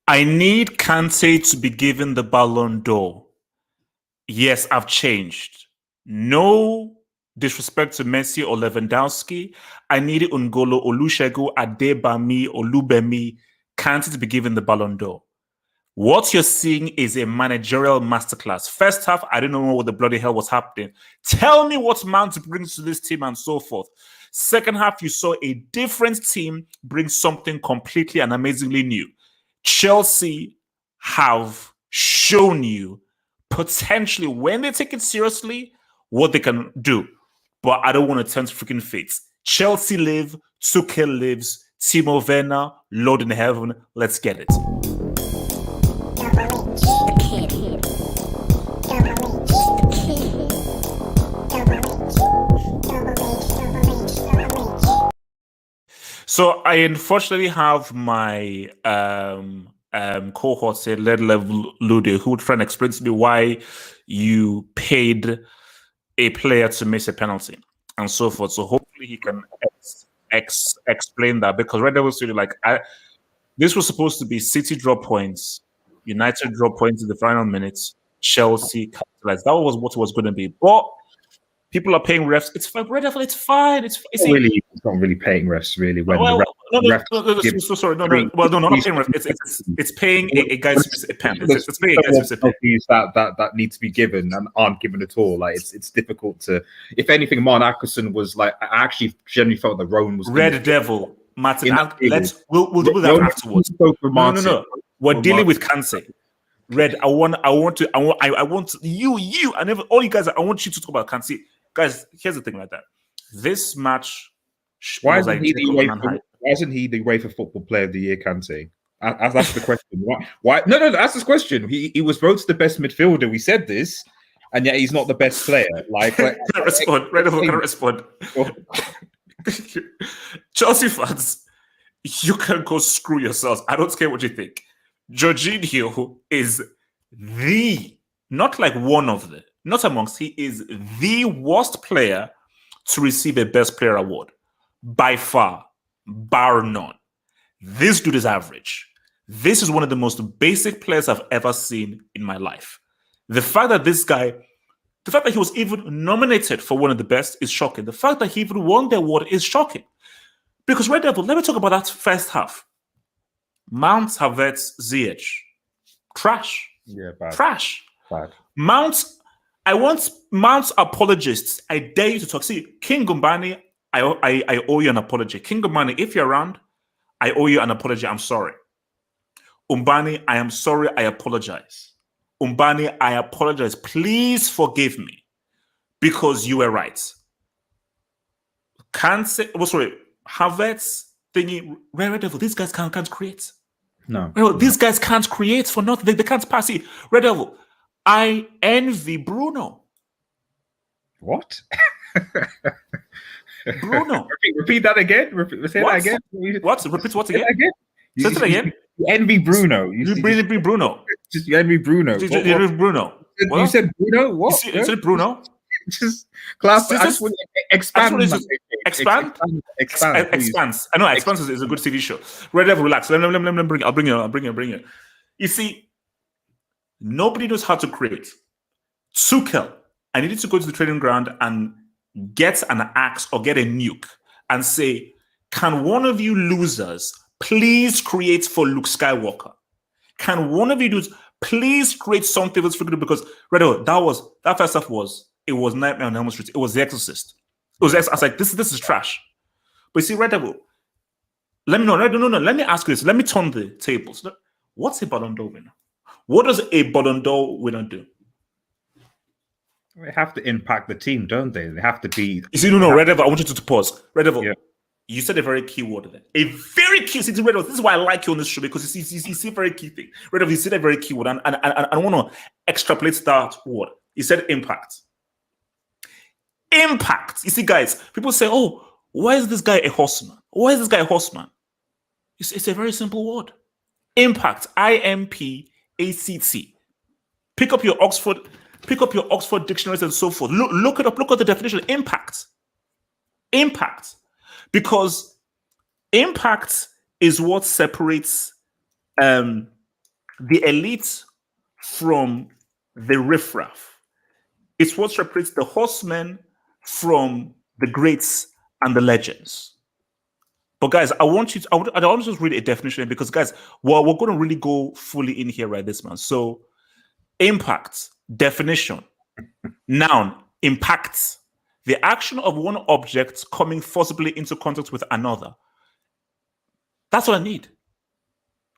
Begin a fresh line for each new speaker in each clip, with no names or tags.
I need Kante to be given the Ballon d'Or. Yes, I've changed. No disrespect to Messi or Lewandowski. I need N'Golo, Olusegun, Adebami, Olubemi, Kante to be given the Ballon d'Or. What you're seeing is a managerial masterclass. First half, I didn't know what the bloody hell was happening. Tell me what Mount brings to this team and so forth. Second half, you saw a different team bring something completely and amazingly new. Chelsea have shown you potentially, when they take it seriously, what they can do. But I don't want to tempt freaking fate. Chelsea live, Tuchel lives, Timo Werner, Lord in heaven. Let's get it. So I unfortunately have my cohort say lead level Ludo, who would try and explain to me why you paid a player to miss a penalty and so forth. So hopefully he can explain that, because Red Devils really this was supposed to be City draw points, United draw points in the final minutes, Chelsea capitalized. That was what it was going to be. But people are paying refs. It's fine. Red Devil, it's fine. It's
not really paying refs, really. When
Well, sorry. No, not paying refs. It's paying a guy to miss a pen. It's paying a guy to miss a pen.
That need to be given and aren't given at all. Like it's difficult to. If anything, Martin Atkinson was like. I actually genuinely felt that Rowan was
Red Devil. Martin, we'll do that afterwards. No. We're dealing with Kante. Red, I want you. I never. All you guys. I want you to talk about Kante. Guys, here's the thing like that. This match.
Why isn't he the UEFA Football Player of the Year, Kante? That's the question. Why? No. That's the question. He was voted the best midfielder. We said this, and yet he's not the best player. Can
I respond? Red Devil, can I respond? Chelsea fans, you can go screw yourselves. I don't care what you think. Jorginho is not like one of the, not amongst, he is the worst player to receive a Best Player award. By far, bar none. This dude is average. This is one of the most basic players I've ever seen in my life. The fact that he was even nominated for one of the best is shocking. The fact that he even won the award is shocking. Because Red Devil, let me talk about that first half. Mount, Havertz, Ziyech. Trash.
Yeah, bad.
Trash.
Bad.
Mount, I want Mount's apologists. I dare you to talk. See, King Gumbani, I owe you an apology. King Gumbani, if you're around, I owe you an apology. I'm sorry. Umbani, I am sorry. I apologize. Umbani, I apologize. Please forgive me, because you were right. Havertz thingy, Red Devil, these guys can't create.
No.
These guys can't create for nothing. They can't pass it. Red Devil, I envy Bruno.
What?
Bruno.
Repeat that again. Say that again.
What? Repeat what again? Say it again.
You envy Bruno.
You envy Bruno.
You envy Bruno.
You envy Bruno.
You said Bruno? What?
You said Bruno?
Just class. Expand.
Expand. I know Expanse is a good TV show. Red Devil, relax. Let me bring it. I'll bring you. You see, nobody knows how to create. Tuchel, I needed to go to the training ground and get an axe or get a nuke and say, can one of you losers please create for Luke Skywalker? Can one of you dudes please create something that's freaking, because Red Devil, that first stuff was Nightmare on Elm Street. It was The Exorcist. I was like, this is trash. But you see, Red Devil, let me ask you this. Let me turn the tables. What's a Ballon d'Or winner? What does a Ballon d'Or winner do?
They have to impact the team, don't they? They have to be.
You see, Red Devil, I want you to pause. Red Devil, You said a very key word there. A very key. See, Red Devil, this is why I like you on this show, because you see a very key thing. Red Devil, you said a very key word, and I want to extrapolate that word. You said impact. Impact. You see, guys, people say, oh, why is this guy a horseman? Why is this guy a horseman? It's a very simple word. Impact. IMPACT. Pick up your Oxford dictionaries and so forth. Look it up. Look at the definition. Impact. Because impact is what separates the elite from the riffraff. It's what separates the horsemen from the greats and the legends. But guys, I want to just read a definition because guys, well, we're going to really go fully in here right this man. So impact, definition, noun, impacts, the action of one object coming forcibly into contact with another. That's what I need.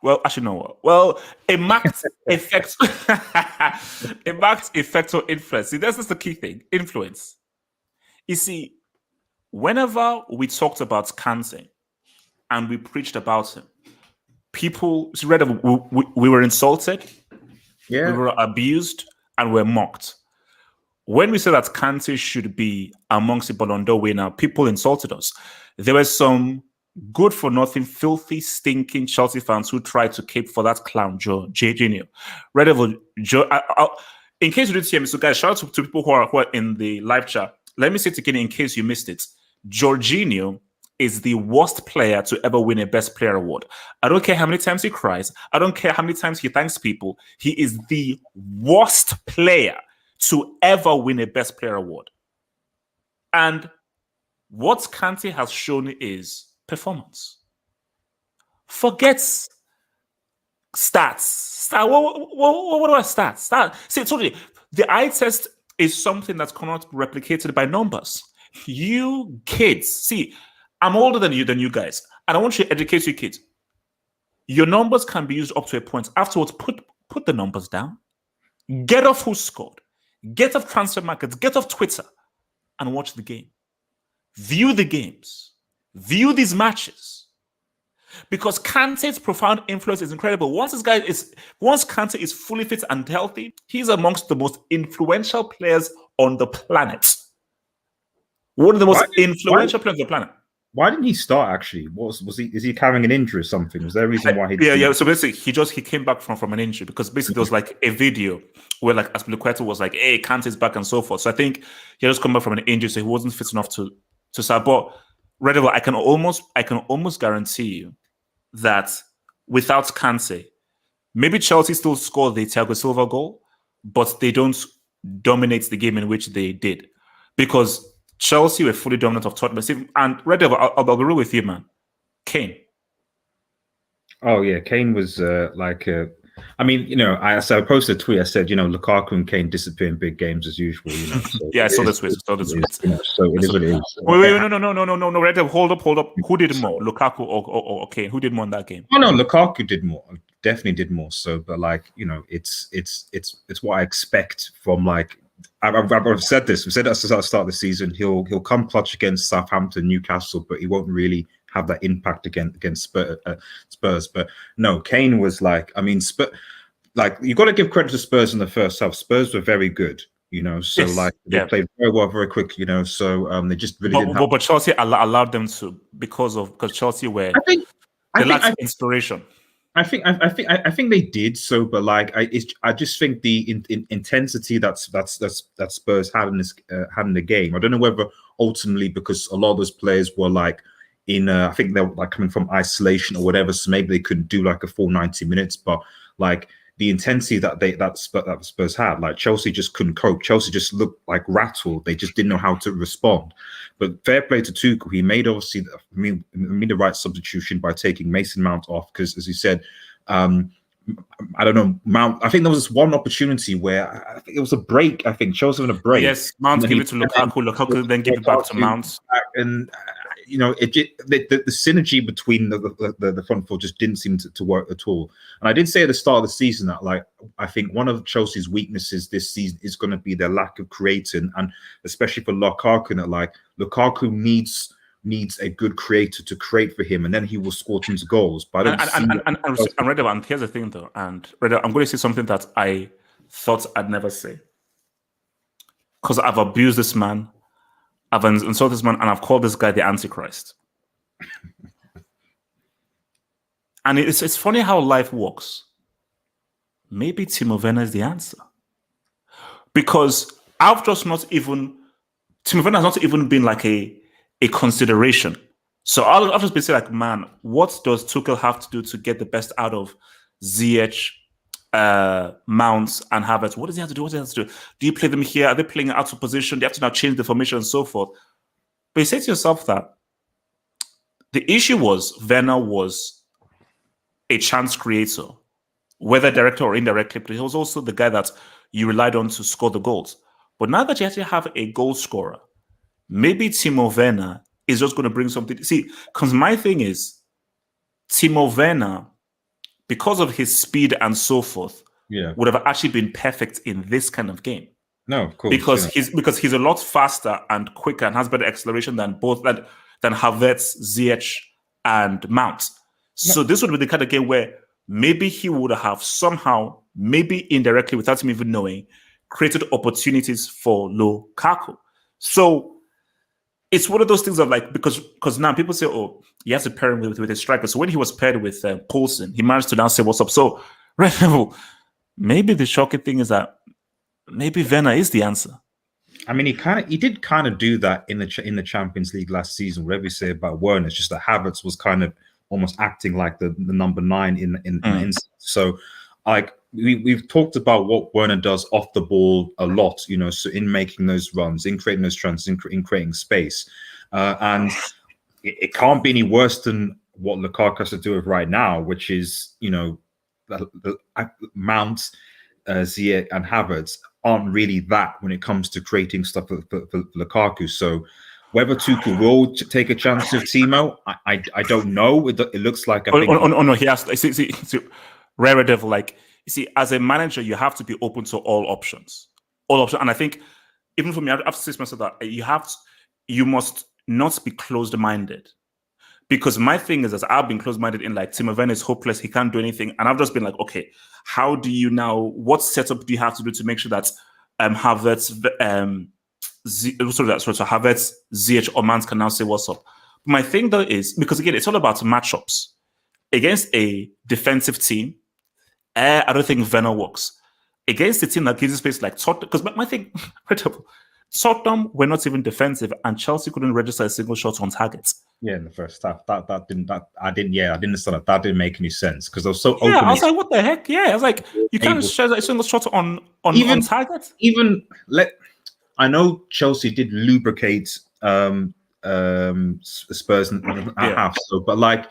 Well, actually, no. Well, a marked effect, a marked effect or influence. See, that's the key thing. Influence. You see, whenever we talked about Kante and we preached about him, people read we were insulted, we were abused, and we're mocked. When we said that Kante should be amongst the Ballon d'Or winner, people insulted us. There were some good for nothing, filthy, stinking Chelsea fans who tried to cape for that clown, Jorginho. In case you didn't see him, so guys, shout out to people who are in the live chat. Let me say it again in case you missed it. Jorginho is the worst player to ever win a Best Player award. I don't care how many times he cries. I don't care how many times he thanks people. He is the worst player to ever win a Best Player award. And what Kante has shown is performance. Forget stats. What are stats? See, I told you, the eye test is something that cannot be replicated by numbers. You kids, see, I'm older than you guys, and I want you to educate you kids. Your numbers can be used up to a point. Afterwards, put the numbers down. Get off who scored. Get off transfer markets. Get off Twitter and watch the game. View the games. View these matches. Because Kante's profound influence is incredible. Once Kante is fully fit and healthy, he's amongst the most influential players on the planet. One of the most influential players on the planet.
Why didn't he start? Actually, is he carrying an injury or something? Was there a reason why he?
Yeah. So basically, he came back from an injury because basically there was like a video where like Aspilicueta was like, "Hey, Kante's back" and so forth. So I think he just come back from an injury, so he wasn't fit enough to start. But Redival, I can almost guarantee you that without Kante, maybe Chelsea still score the Thiago Silva goal, but they don't dominate the game in which they did because Chelsea were fully dominant of Tottenham. And Red Devil, I'll be real with you, man. Kane.
Oh yeah, Kane was I mean, I posted a tweet. I said, Lukaku and Kane disappear in big games as usual. So
yeah, I saw this tweet.
So it is what it is.
Wait, no, Red Devil, hold up. Who did more, Lukaku or Kane? Who did more in that game?
Oh no, Lukaku did more. Definitely did more. So, but it's what I expect from I've said this. We've said that since the start of the season. He'll come clutch against Southampton, Newcastle, but he won't really have that impact against Spurs. But no, Kane was you got to give credit to Spurs in the first half. Spurs were very good, So they played very well, very quick, So they just really didn't.
But Chelsea allowed them to because Chelsea were. They lacked inspiration.
I think they did so, but I just think the intensity that Spurs had in the game. I don't know whether ultimately because a lot of those players were I think they're coming from isolation or whatever, so maybe they couldn't do a full 90 minutes. But the intensity that Spurs had, Chelsea just couldn't cope. Chelsea just looked rattled. They just didn't know how to respond. But fair play to Tuchel. He made the right substitution by taking Mason Mount off because, as you said, I don't know, Mount. I think there was this one opportunity where I think it was a break. I think Chelsea in a break.
Yes, Mount gave it to Lukaku. Lukaku then gave it back to Mount.
And the synergy between the front four just didn't seem to work at all. And I did say at the start of the season that I think one of Chelsea's weaknesses this season is going to be their lack of creating, and especially for Lukaku, that Lukaku needs a good creator to create for him, and then he will score tons of goals. But
and here's the thing though, and I'm going to say something that I thought I'd never say because I've abused this man. I've insulted this man and I've called this guy the Antichrist. And it's funny how life works. Maybe Timo Werner is the answer. Because Timo Werner has not even been a consideration. So I'll just be saying man, what does Tuchel have to do to get the best out of Ziyech, Mounts and Havertz. What does he have to do? What does he have to do? Do you play them here? Are they playing out of position? Do you have to now change the formation and so forth? But you say to yourself that the issue was Werner was a chance creator, whether directly or indirectly, but he was also the guy that you relied on to score the goals. But now that you actually have a goal scorer, maybe Timo Werner is just going to bring something. See, because my thing is, Timo Werner, because of his speed and so forth, would have actually been perfect in this kind of game.
No, of course.
Because he's a lot faster and quicker and has better acceleration than Havertz, Ziyech, and Mount. So this would be the kind of game where maybe he would have somehow, maybe indirectly, without him even knowing, created opportunities for Lukaku. So it's one of those things of like, because now people say, oh, he has to pair him with a striker. So when he was paired with Poulsen, he managed to now say, what's up? So, Red Devil, maybe the shocking thing is that maybe Werner is the answer.
I mean, he did kind of do that in the Champions League last season. Whatever you say about Werner, it's just that Havertz was kind of almost acting like the number 9 in so like we've talked about what Werner does off the ball a lot, you know, so in making those runs, in creating those transitions, in creating space, and it can't be any worse than what Lukaku has to do with right now, which is, you know, the Mount, Ziyech and Havertz aren't really that when it comes to creating stuff for Lukaku. So whether Tuchel will take a chance with Timo, I don't know. It looks like
no, he has to. See, Rare Devil, like, you see, as a manager, you have to be open to all options. And I think even for me, after 6 months of that, you must not be closed-minded. Because my thing is, as I've been closed-minded in like Timo Werner is hopeless, he can't do anything, and I've just been like, okay, how do you now? What setup do you have to do to make sure that Havertz, Havertz, Ziyech, or Mans can now say what's up? My thing though is, because again, it's all about matchups against a defensive team. I don't think Werner works against a team that gives you space like Tottenham. Because my thing, Tottenham were not even defensive, and Chelsea couldn't register a single shot on target.
Yeah, in the first half, I didn't understand that. That didn't make any sense because I was so open.
Yeah, I was like, what the heck? Yeah, I was like, you can't share a single shot on target.
I know Chelsea did lubricate Spurs and a half, so but like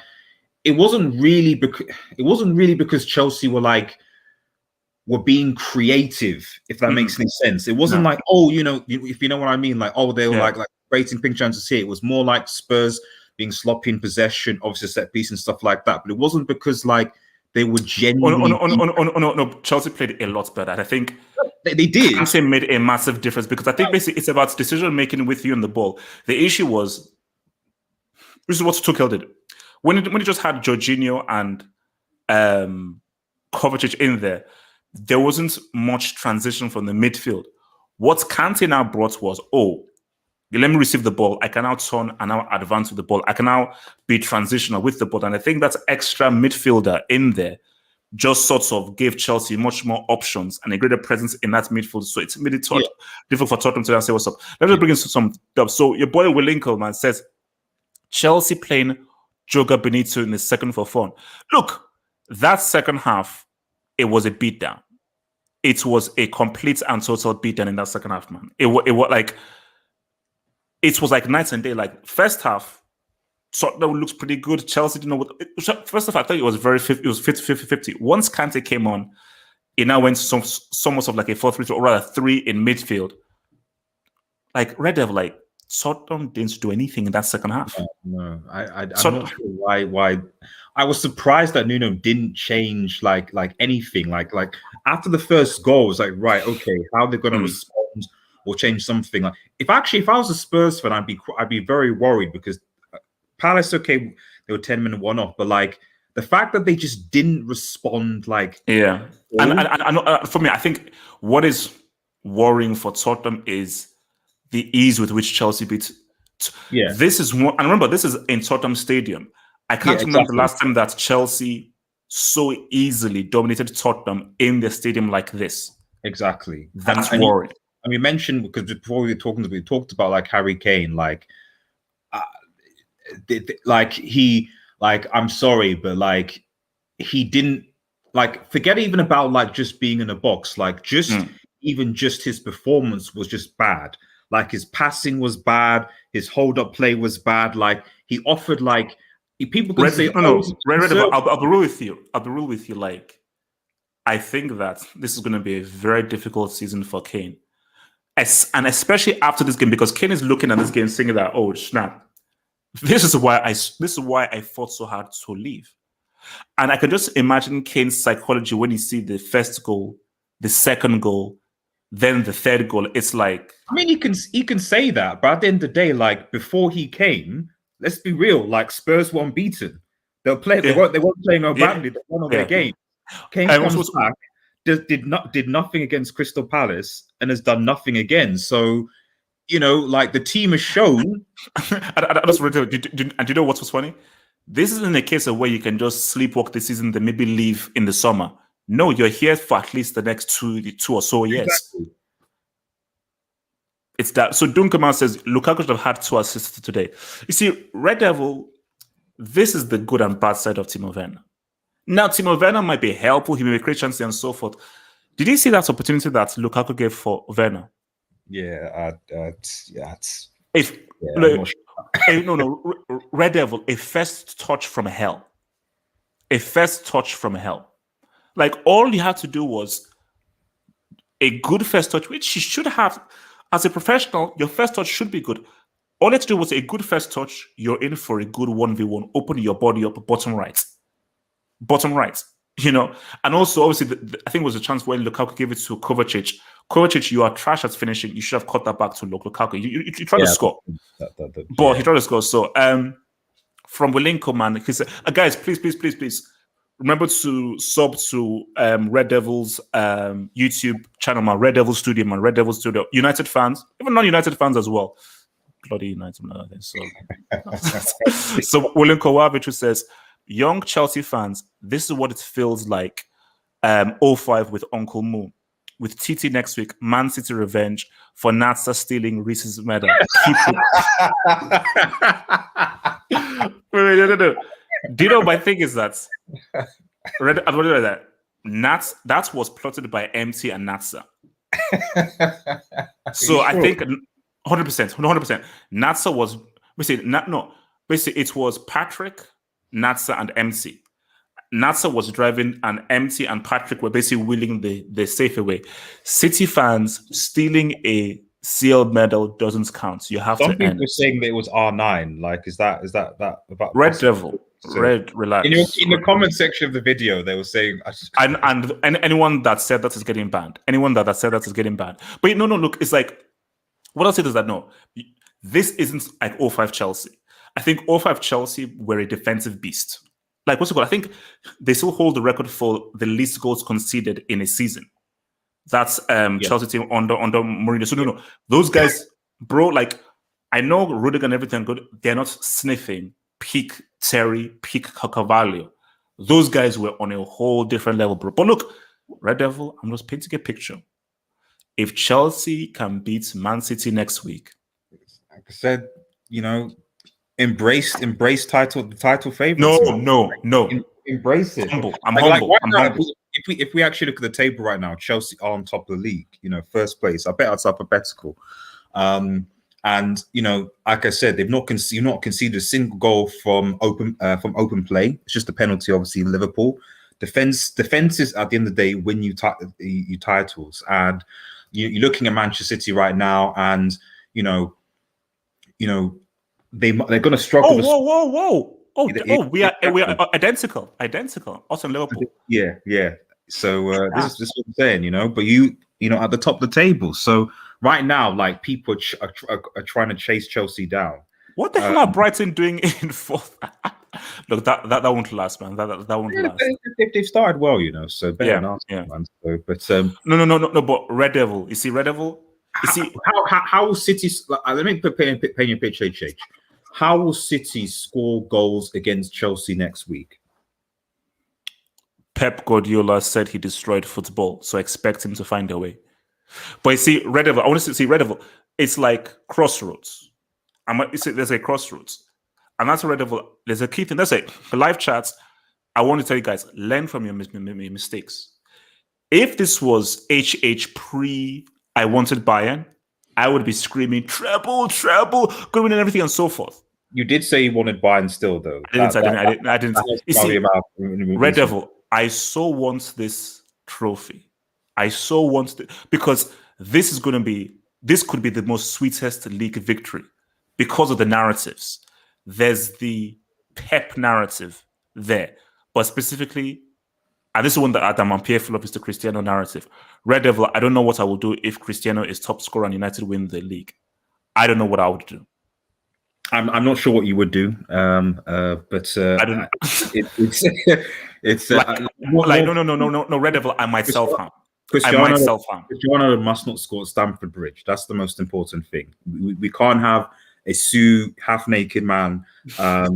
it wasn't really because Chelsea were being creative, if that makes any sense. It wasn't like, oh, you know, if you know what I mean, like, oh, they were like creating pink chances here. It was more like Spurs being sloppy in possession, obviously set piece and stuff like that. But it wasn't because like they were genuinely.
No. Chelsea played a lot better. I think
they did.
Kante made a massive difference because I think basically it's about decision making with you on the ball. The issue was, this is what Tuchel did when he just had Jorginho and Kovacic in there. There wasn't much transition from the midfield. What Kante now brought was, let me receive the ball. I can now turn and now advance with the ball. I can now be transitional with the ball. And I think that extra midfielder in there just sort of gave Chelsea much more options and a greater presence in that midfield. So it's made it difficult for Tottenham to say what's up. Let me bring in some dubs. So your boy Will Lincoln says, Chelsea playing Joga Benito in the second for fun. Look, that second half, it was a beatdown. It was a complete and total beatdown in that second half, man. It was like night and day. Like first half, Tottenham looks pretty good. Chelsea didn't know what. First half, I thought it was 50-50. Once Kante came on, it now went somewhat of like a 4-3 or rather 3 in midfield. Like Red Devil, like Tottenham didn't do anything in that second half.
No, I'm not sure why. I was surprised that Nuno didn't change like anything. Like after the first goal, it was like, right, okay, how they're going to respond or change something. Like if I was a Spurs fan, I'd be very worried because Palace, okay, they were 10-minute one-off, but like the fact that they just didn't respond, like
and for me, I think what is worrying for Tottenham is the ease with which Chelsea beat. This is one, and remember, this is in Tottenham Stadium. I can't remember the last time that Chelsea so easily dominated Tottenham in their stadium like this.
Exactly.
That's worrying.
And we mentioned, because before we talked about like Harry Kane, I'm sorry, but like he didn't like forget even about like just being in a box, like just even just his performance was just bad. Like his passing was bad, his hold up play was bad. Like he offered like people can say,
I'll be real with you. I'll be real with you. Like I think that this is going to be a very difficult season for Kane, and especially after this game, because Kane is looking at this game saying that, oh snap, this is why I fought so hard to leave. And I can just imagine Kane's psychology when you see the first goal, the second goal, then the third goal. It's like,
I mean, he can say that, but at the end of the day, like before he came, let's be real, like Spurs were unbeaten. They weren't playing badly. They won all their games. Kane comes back, did nothing against Crystal Palace, and has done nothing again. So, you know, like the team has shown.
And you know what was funny? This isn't a case of where you can just sleepwalk the season, then maybe leave in the summer. No, you're here for at least the next two or so years. Exactly. It's that. So Dunkerman says Lukaku should have had 2 assists today. You see, Red Devil, this is the good and bad side of Timo Werner. Now, Timo Werner might be helpful, he may create chances and so forth. Did you see that opportunity that Lukaku gave for Werner?
Yeah,
Red Devil, a first touch from hell. A first touch from hell. Like, all you had to do was a good first touch, which you should have. As a professional, your first touch should be good. All you had to do was a good first touch. You're in for a good 1v1. Open your body up, bottom right. Bottom right. You know? And also, obviously, I think it was a chance where Lukaku gave it to Kovacic. Kovacic, you are trash at finishing. You should have cut that back to Lukaku. You tried to score. But he tried to score. So, from Wilinko, man, he said, guys, please. Remember to sub to Red Devils YouTube channel, man. Red Devil Studio, man. Red Devil Studio. United fans, even non-United fans as well. Bloody United, man. So, so Wilinko Wavic says, young Chelsea fans, this is what it feels like. 05 with Uncle Moon. With TT next week, Man City revenge for Natsa stealing Reese's medal. Keep it. No. Do you know my thing is that that was plotted by MT and Natsa. So I think 100%. Natsa was basically it was Patrick, Natsa, and MC. Natsa was driving, and MT and Patrick were basically wheeling the safe away. City fans stealing a CL medal doesn't count. You have
Some
to.
Some people are saying that it was R9. Like, is that about
Red Devil? So, Red, relax.
In the comment section of the video, they were saying,
and anyone that said that is getting banned. Anyone that said that is getting banned. But no, look, it's like, what I'll say is that no, this isn't like 05 Chelsea. I think 05 Chelsea were a defensive beast. Like, what's it called? I think they still hold the record for the least goals conceded in a season. That's Chelsea team under Mourinho. So no, those guys, bro. Like, I know Rudiger and everything good. They're not sniffing peak Terry, peak Carvalho. Those guys were on a whole different level, bro. But look, Red Devil, I'm just painting a picture. If Chelsea can beat Man City next week,
like I said, you know, embrace title favorites.
No.
Embrace it.
I'm humble.
If we actually look at the table right now, Chelsea are on top of the league. You know, first place. I bet that's alphabetical. And you know, like I said, they've not conceded a single goal from open play. It's just a penalty, obviously, in Liverpool. Defenses at the end of the day win you titles. And you're looking at Manchester City right now, and you know, they're going to struggle.
Whoa! We are identical. Us and Liverpool.
Yeah. So this is what I'm saying, you know. But you know, at the top of the table. So right now, like, people are trying to chase Chelsea down.
What the hell are Brighton doing in fourth? Look, that won't last, man. That won't last.
They've started well, you know. So better than us, man. So, but
no. But Red Devil, you see, Red Devil. You see,
how will City? Let me paint your picture, H. How will City score goals against Chelsea next week?
Pep Guardiola said he destroyed football, so expect him to find a way. But you see, Red Devil, I want to see Red Devil. It's like crossroads. There's a crossroads. And that's a Red Devil. There's a key thing. Let's say live chats. I want to tell you guys, learn from your mistakes. If this was HH pre I wanted Bayern, I would be screaming treble, good win and everything and so forth.
You did say you wanted Bayern still, though.
I didn't. You see, Red Devil, I so want this trophy. I so want it because this could be the most sweetest league victory because of the narratives. There's the Pep narrative there, but specifically, and this is one that Adam and Pierre Philip is the Cristiano narrative. Red Devil, I don't know what I will do if Cristiano is top scorer and United win the league. I don't know what I would do.
I'm not sure what you would do, but
I don't.
It's
no. Red Devil, I might self-harm.
Cristiano must not score at Stamford Bridge. That's the most important thing. We can't have a Sue half-naked man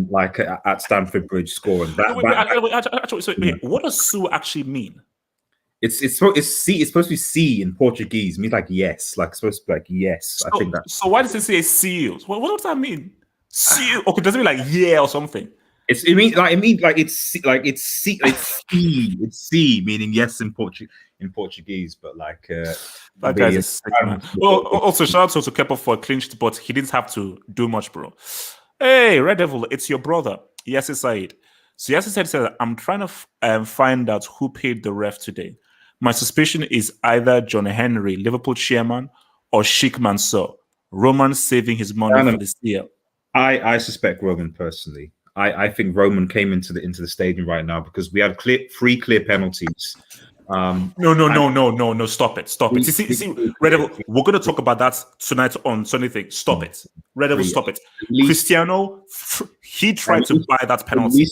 like at Stamford Bridge scoring.
What does Sue actually mean?
It's supposed to be C in Portuguese. It means like yes, like supposed to be like yes. I think that.
So why does it say seals? What does that mean? Seal? Okay, does it mean like yeah or something?
It's C meaning yes in Portuguese, but like
that guy's a sick man. Well, also shout out to Kepa for a clinched, but he didn't have to do much, bro. Hey, Red Devil, it's your brother. Yes, it's Said. So yes, said I'm trying to find out who paid the ref today. My suspicion is either John Henry, Liverpool chairman, or Sheikh Mansour. Roman saving his money for this deal.
I suspect Roman personally. I think Roman came into the stadium right now because we had three clear penalties.
No! Stop it! See, Red Devil. We're going to talk about that tonight on Sunday thing. Stop it, Red Devil. Stop it. Cristiano, he tried to buy that penalty.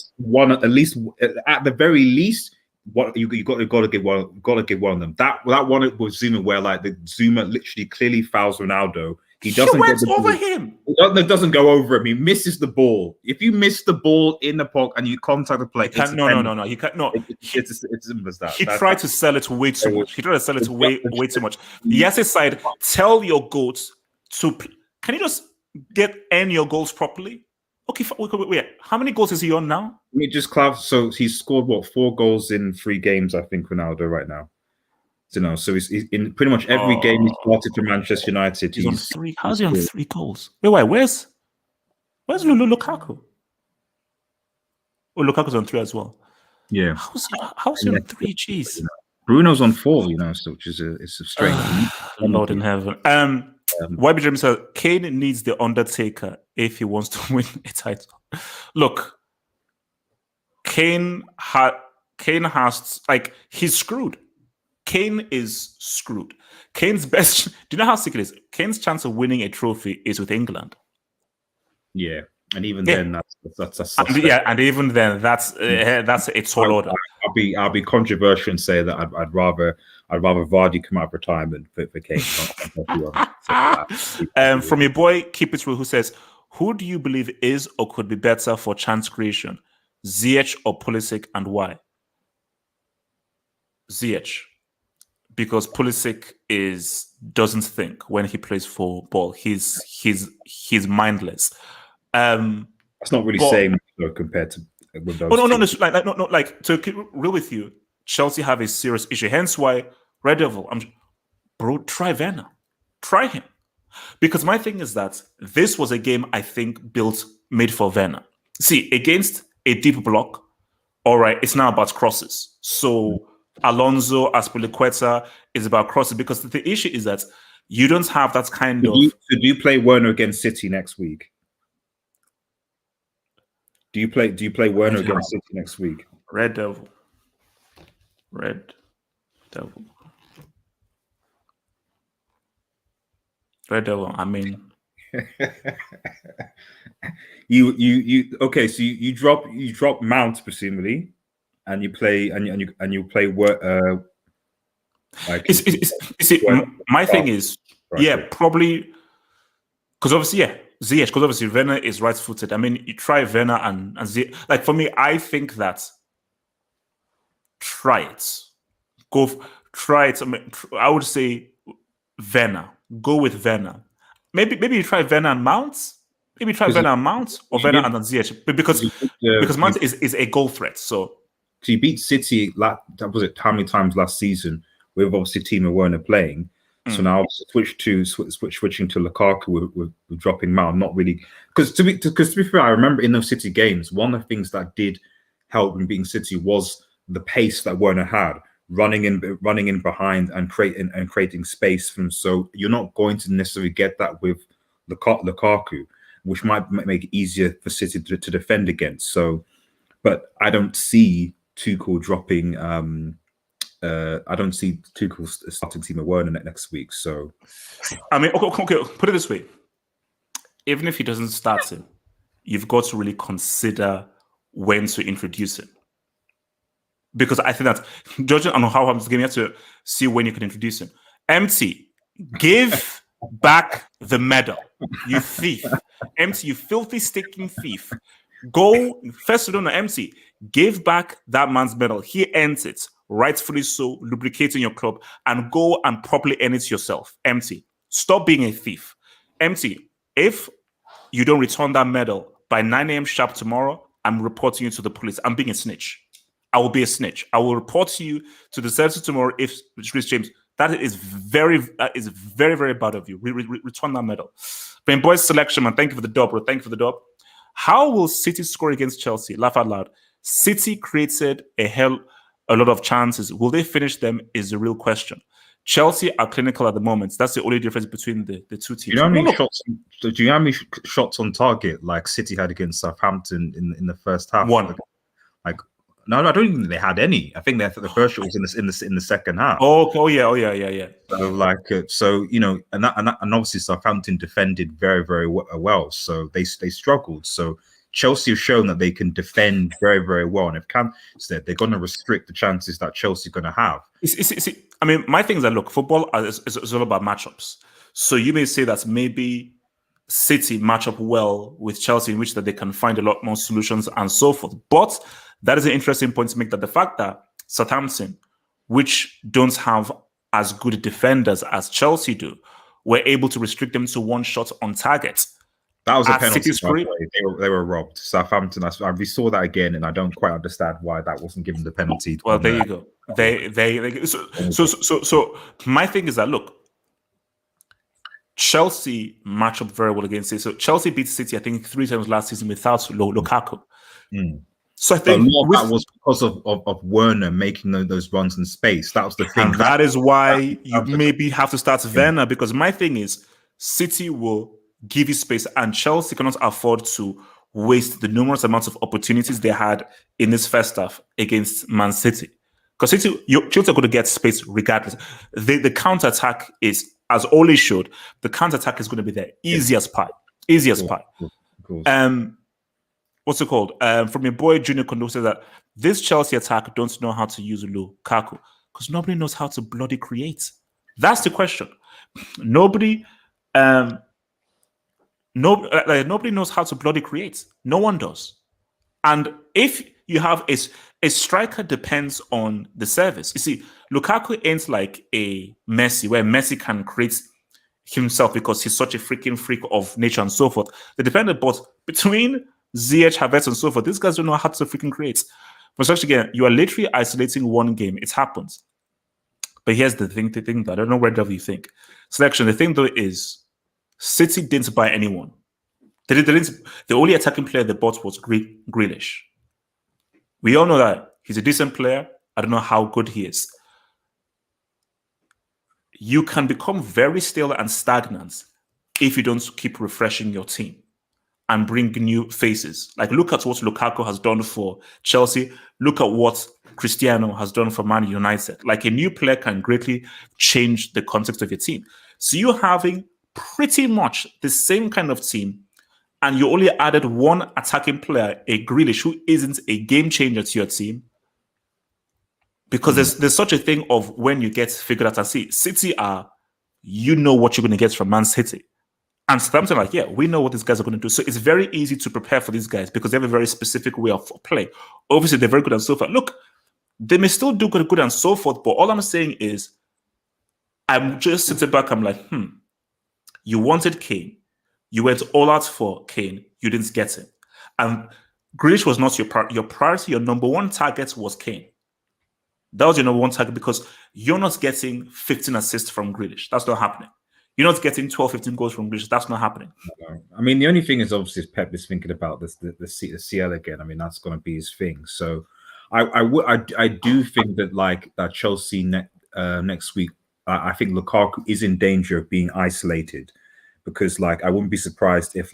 At the very least. What you got to give one of them. That one was Zuma where like the Zuma literally clearly fouls Ronaldo. He
went over him.
It doesn't go over him. He misses the ball. If you miss the ball in the pocket and you contact the play,
no. He can't. No,
it's simple as that.
He tried to sell it way too much. He tried to sell it way too much. Yes, side. Tell your goats to. Can you just end your goals properly? Okay, wait. How many goals is he on now?
Let me just clarify. So he's scored 4 goals in 3 games, I think, Ronaldo right now. So he's in pretty much every game he started for Manchester United.
He's on 3. How's he on 3 goals? Wait, where's Lukaku? Oh, Lukaku's on 3 as well.
Yeah.
How's he on 3? Jeez.
Bruno's on 4. So which is it's a strange.
Lord in heaven. YB Jeremy says Kane needs the Undertaker if he wants to win a title. Look, Kane has he's screwed. Kane is screwed. Kane's best. Do you know how sick it is? Kane's chance of winning a trophy is with England.
Yeah, and even then, that's
and even then, that's a tall order.
I'll be controversial and say that I'd rather Vardy come out of retirement for Kane.
From your boy Keep It Real, who says, who do you believe is or could be better for chance creation, Ziyech or Pulisic, and why? Ziyech, because Pulisic doesn't think when he plays for ball. He's mindless.
That's not really saying much compared to.
No. Like to keep real with you, Chelsea have a serious issue. Hence why Red Devil, try Werner, try him, because my thing is that this was a game I think made for Werner. See, against a deep block, all right, it's now about crosses. So Alonso, Aspilicueta is about crosses because the issue is that you don't have that kind of.
Do you play Werner against City next week? Do you play Werner against City next week?
Red Devil. I mean,
you okay? So you drop Mount presumably, and you play
my thing is probably because obviously Ziyech, because obviously Werner is right-footed. I mean, you try Werner and Ziyech. Like for me, I think that try it. Try it. I would say Werner. Go with Werner. Maybe you try Werner and Mount. Maybe try Werner and Mount or Werner and Ziyech because Mount is a goal threat. So
he beat City, like, that was it, how many times last season, with obviously Timo Werner playing. So now switching to Lukaku with dropping Mount, not really, because to be fair, I remember in those City games, one of the things that did help in beating City was the pace that Werner had, running in behind and creating space for him. So you're not going to necessarily get that with Lukaku, which might make it easier for City to defend against. So, but I don't see Tuchel dropping. I don't see Tuchel starting Timo Werner next week. So,
I mean, okay, put it this way: even if he doesn't start him, you've got to really consider when to introduce him, because I think that judging on how I'm going, you have to see when you can introduce him. MT, give back the medal, you thief. MT, you filthy, stinking thief. Go first, don't know, MT, give back that man's medal. He earns it, rightfully so, lubricating your club, and go and properly earn it yourself. MT, stop being a thief. MT, if you don't return that medal by 9 a.m. sharp tomorrow, I'm reporting you to the police. I'm being a snitch. I will be a snitch. I will report you to the service tomorrow if Chris James. That is very, very bad of you. Return that medal. But boys selection, man, thank you for the dub, bro. Thank you for the dub. How will City score against Chelsea? Laugh out loud. City created a lot of chances. Will they finish them is the real question. Chelsea are clinical at the moment. That's the only difference between the two teams.
Do you know how many shots on target like City had against Southampton in the first half?
One.
Like no, I don't even think they had any. I think the first shot was in the second half.
Oh yeah.
So you know, and obviously Southampton defended very, very well. So they struggled. So Chelsea have shown that they can defend very, very well. And if Kante said they're going to restrict the chances that Chelsea are going to have.
I mean, my thing is that, look, football is all about matchups. So you may say that maybe City match up well with Chelsea, in which that they can find a lot more solutions and so forth. But that is an interesting point to make, that the fact that Southampton, which don't have as good defenders as Chelsea do, were able to restrict them to one shot on target.
That was a penalty. They were robbed. Southampton. We saw that again, and I don't quite understand why that wasn't given the penalty.
Well, there you go. So my thing is that, look, Chelsea match up very well against City. So Chelsea beat City, I think, 3 times last season without Lukaku. So I think
that was because of Werner making those runs in space. That was the thing.
And that is why you maybe have to start Werner, because my thing is City will give you space, and Chelsea cannot afford to waste the numerous amounts of opportunities they had in this first half against Man City. Because Chelsea are going to get space regardless. The counter-attack is, as Ole showed, the counter-attack is going to be there. Easy as pie. What's it called? From your boy Junior Kondo says that this Chelsea attack don't know how to use Lukaku because nobody knows how to bloody create. That's the question. Nobody knows how to bloody create. No one does. And if you have a striker depends on the service. You see, Lukaku ain't like a Messi, where Messi can create himself because he's such a freaking freak of nature and so forth. The defender, but between Ziyech, Havertz, and so forth, these guys don't know how to freaking create. But such again, you are literally isolating one game. It happens. But here's the thing that I don't know where you think. Selection, the thing though is City didn't buy anyone. The only attacking player they bought was Grealish. We all know that he's a decent player. I don't know how good he is. You can become very stale and stagnant if you don't keep refreshing your team and bring new faces. Like, look at what Lukaku has done for Chelsea. Look at what Cristiano has done for Man United. Like, a new player can greatly change the context of your team. So you're having pretty much the same kind of team, and you only added one attacking player, a Grealish, who isn't a game changer to your team. Because there's such a thing of when you get figured out. And see, City are, you know what you're going to get from Man City. And Southampton like, yeah, we know what these guys are going to do. So it's very easy to prepare for these guys because they have a very specific way of play. Obviously, they're very good and so forth. Look, they may still do good and so forth, but all I'm saying is, I'm just sitting back, I'm like, you wanted Kane. You went all out for Kane. You didn't get him. And Grealish was not your priority. Your number one target was Kane. That was your number one target because you're not getting 15 assists from Grealish. That's not happening. You're not getting 12, 15 goals from Grealish. That's not happening.
I mean, the only thing is obviously Pep is thinking about the CL again. I mean, that's going to be his thing. So I do think that that Chelsea next week, I think Lukaku is in danger of being isolated because I wouldn't be surprised if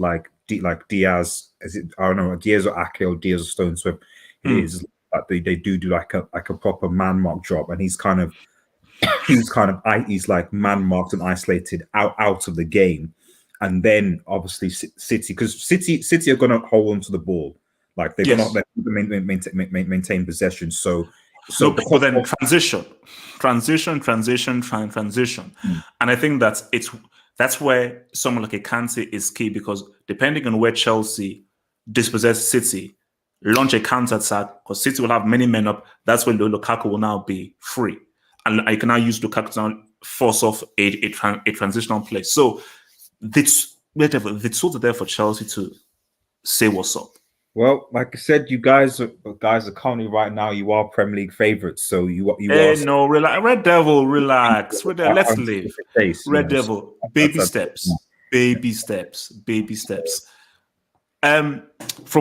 Diaz, I don't know, Diaz or Ake or Diaz or Stone Swift is they do like a proper man mark job, and he's man marked and isolated out of the game. And then obviously City, because City are going to hold on to the ball, they're going to maintain possession. So
but then transition, and I think that's where someone like a Kante is key, because depending on where Chelsea dispossess City, launch a counter attack, because City will have many men up. That's when Lukaku will now be free, and I can now use Lukaku to now force off a transitional play. So the tools are there for Chelsea to say what's up.
Well, like I said, you guys are currently right now. You are Premier League favourites, so you are.
No, relax, Red Devil, relax. Let's live. Red Devil, baby steps. From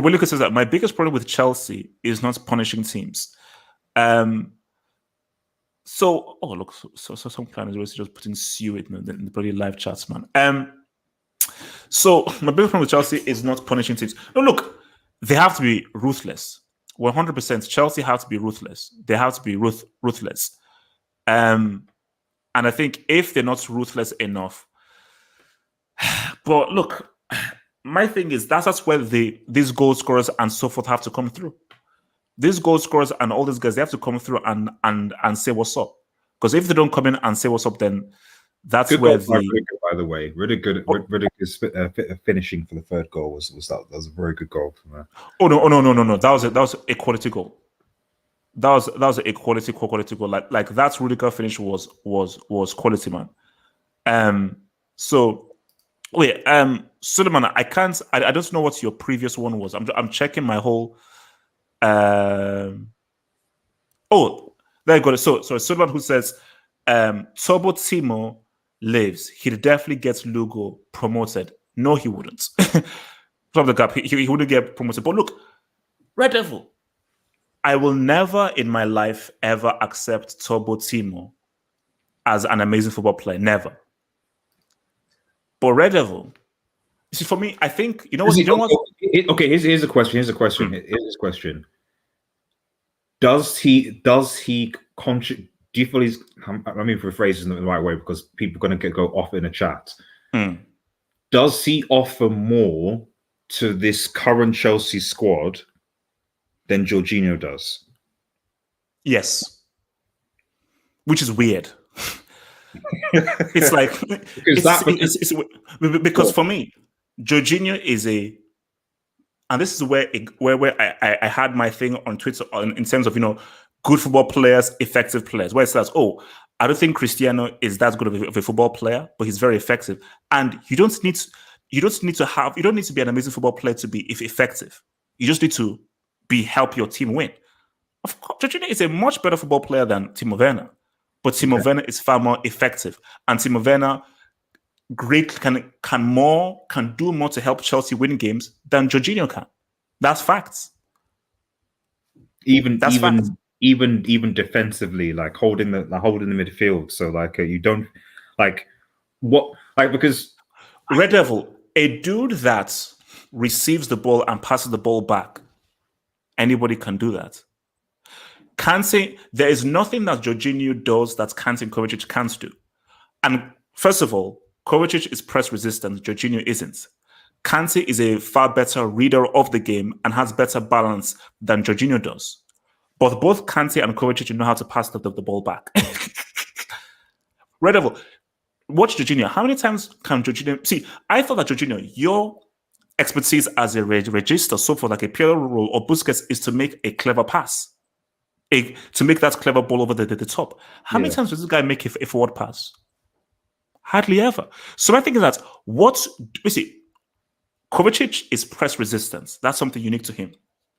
Williker says that my biggest problem with Chelsea is not punishing teams. So some planners are just putting Sue in the bloody live chats, man. So my biggest problem with Chelsea is not punishing teams. No, look, they have to be ruthless. 100%. Chelsea have to be ruthless. They have to be ruthless. And I think if they're not ruthless enough, but look, my thing is that's where these goal scorers and so forth have to come through. These goal scorers and all these guys, they have to come through and say what's up. Because if they don't come in and say what's up, then that's
good
where
goal, by the way, really good. Finishing for the third goal was a very good goal from there.
Oh no! That was a quality goal. That was a quality goal. Like that Rudiger finish was quality, man. So wait, Suleiman, I don't know what your previous one was. I'm checking my whole. Oh, there you go. So Suleiman, who says, Turbo Timo lives. He'd definitely get Lugo promoted. No, he wouldn't. From the gap, he wouldn't get promoted. But look, Red Devil, I will never in my life ever accept Turbo Timo as an amazing football player. Never. But Red Devil, you see, for me, I think
Okay, here's a question. Does he contribute? Do you feel he's? I mean, for phrases in the right way, because people are going to go off in a chat. Does he offer more to this current Chelsea squad than Jorginho does?
Yes, which is weird. It's like because for me, Jorginho is and this is where I had my thing on Twitter in terms of good football players, effective players, where it says, I don't think Cristiano is that good of a football player, but he's very effective. And you don't need to be an amazing football player to be effective. You just need to help your team win. Of course, Jorginho is a much better football player than Timo Werner, but Timo Werner is far more effective, and Timo Werner can do more to help Chelsea win games than Jorginho can. That's facts.
Even defensively, like holding the midfield. So you don't because
Red Devil, a dude that receives the ball and passes the ball back, anybody can do that. Kante, there is nothing that Jorginho does that Kante and Kovacic can't do. And first of all, Kovacic is press resistant, Jorginho isn't. Kante is a far better reader of the game and has better balance than Jorginho does. But both Kante and Kovacic know how to pass the ball back. Red Devil, watch Jorginho. How many times can Jorginho... See, I thought that Jorginho, your expertise as a register, so for like a Pirlo role or Busquets, is to make a clever pass. To make that clever ball over the top. How many times does this guy make a forward pass? Hardly ever. So my thing is that Kovacic is press resistance. That's something unique to him.